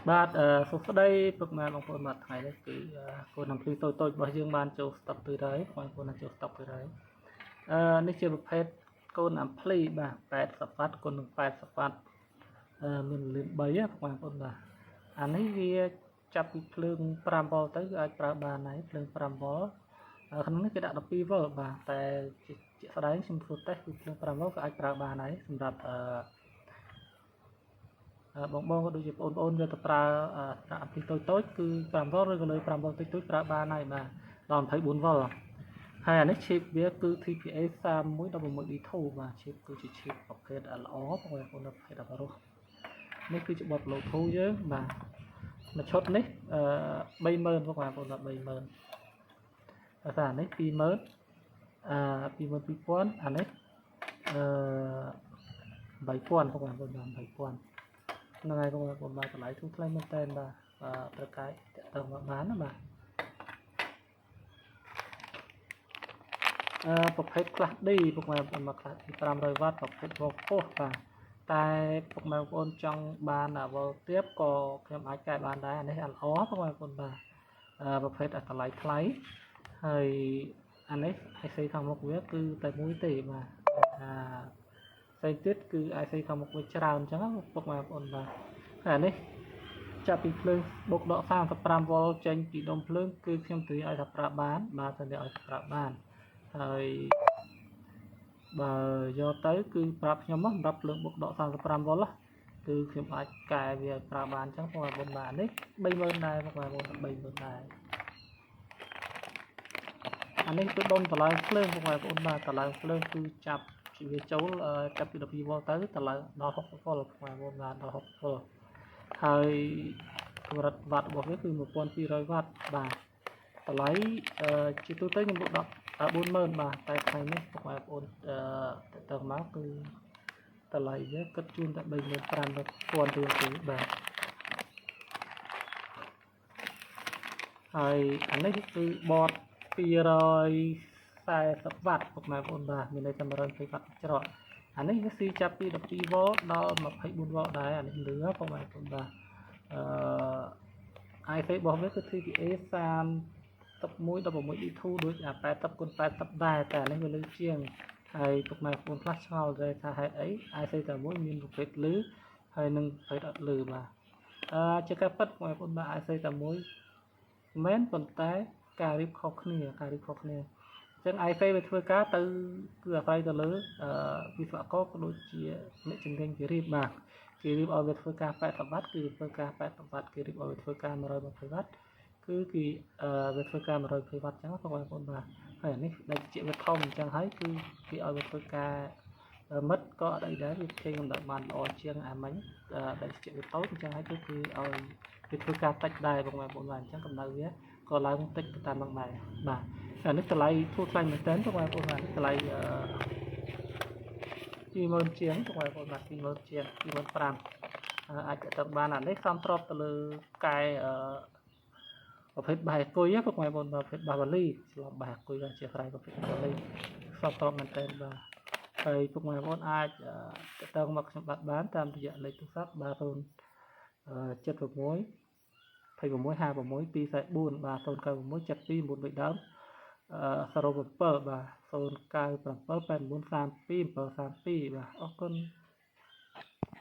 បាទសួស្តីពុកម៉ែបងប្អូនបាទថ្ងៃនេះគឺគោលនំភ្លឺតូចៗរបស់យើងបានចូលស្តុកទៅហើយបងប្អូនបានចូលស្តុកទៅហើយនេះជាប្រភេទកូនអំភ្លីបាទ80វ៉ាត់គុណនឹង80វ៉ាត់មានលឿន3បងប្អូនបាទអានេះវាចាប់ពីភ្លើង5វ៉ុលទៅគឺអាចប្រើបានហើយភ្លើង5វ៉ុលក្នុងនេះគេដាក់12វ៉ុលបាទតែជាស្ដែងខ្ញុំធ្វើតេស្តគឺភ្លើង5វ៉ុលក៏អាចប្រើបានហើយសម្រាប់បងក៏ដូចជាបងប្អូនយកទៅប្រើអាពីតូចគឺ5វ៉ុលឬក៏លើ5វ៉ុលតិចតួចប្រើបានហើយបាទដល់24វ៉ុលហើយអានេះ chip វាគឺ TPA 3111D2 បាទ chip គឺជា chip ប្រភេទល្អបងប្អូនប្រភេទអបរោះនេះគឺជាបទ Bluetooth យើងបាទមួយឈុតនេះ30000បងប្អូន30000តែអានេះ20000 22000អានេះ8000បងប្អូន8000ហ្នឹងហើយបងប្អូនបាទតម្លៃធូរថ្លៃមែនតើបាទប្រកាយទៅមកបានណាបាទប្រភេទ Class D ពុកម៉ែបងប្អូនមក Class D 500វ៉ាត់ប្រភេទវ៉ុលខ្ពស់បាទតែពុកម៉ែបងប្អូនចង់បានវ៉ុលទាបក៏ខ្ញុំអាចកែបានដែរអានេះល្អពុកម៉ែបងប្អូនបាទប្រភេទតម្លៃថ្លៃហើយអានេះ IC ខាងមុខវាគឺតែមួយទេបាទផ្សេងទៀតគឺ IC ខាងមុខវាច្រើនអញ្ចឹងពុកម៉ែបងប្អូនបាទហើយអានេះចាប់ពីភ្លើងបុកដក35វ៉ុលចេញពីដុំភ្លើងគឺខ្ញុំទិញឲ្យថាប្រើបានបាទទិញឲ្យប្រើបានហើយបើយកទៅគឺប្រាប់ខ្ញុំសម្រាប់ភ្លើងបុកដក35វ៉ុលគឺខ្ញុំអាចកែវាប្រើបានអញ្ចឹងបងប្អូនបាទនេះ30000ដែរបងប្អូន30000ដែរអានេះគឺដុំតម្លើងភ្លើងបងប្អូនបាទតម្លើងភ្លើងគឺចាប់វាចូលចាប់ពី12វ៉ុលទៅតម្លើងដល់60វ៉ុលបងប្អូនបាទដល់60វ៉ុលហើយកម្រិតវ៉ាត់របស់វាគឺ1200វ៉ាត់បាទតម្លៃជាទូទៅខ្ញុំលក់ដល់40000បាទតែថ្ងៃនេះបងប្អូនទៅមកគឺតម្លៃវាគិតជូនតែ35000រៀលទេបាទហើយអានេះគឺបត240វ៉ាត់បងប្អូនបាទមានន័យថា120វ៉ាត់ច្រកអានេះវាស៊ីចាប់ពី12វ៉ុលដល់24វ៉ុលដែរអានេះលឿនបងប្អូនបាទIC របស់វាគឺ TPA 3116D2 ដូចអា80x80ដែរតែនេះវាលឺជាងហើយពុកម៉ែបងប្អូនខ្លះឆ្ងល់ថាហេតុអី IC តែមួយមានប្រភេទលឺហើយនឹងប្រភេទអត់លឺបាទជាការពិតបងប្អូនបាទ IC តែមួយមែនប៉ុន្តែការរៀបខុសគ្នាអញ្ចឹង IC វាធ្វើការទៅគឺអាស្រ័យទៅលើវិស្វករក៏ដូចជាអ្នកជំនាញគេរៀបបាទគេរៀបឲ្យវាធ្វើការ80វ៉ាត់គឺធ្វើការ80វ៉ាត់គេរៀបឲ្យវាធ្វើការ120វ៉ាត់គឺគេវាធ្វើការ120វ៉ាត់អញ្ចឹងបងប្អូនបាទហើយអានេះដែលជាវាធំអញ្ចឹងហើយគឺគេឲ្យវាធ្វើការមិត្តក៏អត់អីដែរវាគេកំដៅបានល្អជាងអាមិញដែលជាវាតូចអញ្ចឹងហើយគឺឲ្យវាធ្វើការតិចដែរបងប្អូនបាទអញ្ចឹងកំដៅវាក៏ឡើងតិចទៅតាមនឹងដែរបាទអានេះតម្លៃធូរថ្លៃមែនទែនបងប្អូនបាទតម្លៃ20000ជាងបងប្អូនបាទ20000ជាង25000អាចទៅបានអានេះសំស្របទៅលើកែប្រភេទបេះអង្គុយបងប្អូនប្រភេទបេះវ៉ាលីស្លបបេះអង្គុយជាស្រ័យប្រភេទវ៉ាលីសំស្របមែនទែនបាទហើយពុកម៉ែបងប្អូនអាចទៅមកខ្ញុំបាត់បានតាមរយៈលេខទូរស័ព្ទបាទ076 2656 244បាទ096 72 9 ដើម07បាទ097 8932 732បាទអរគុណ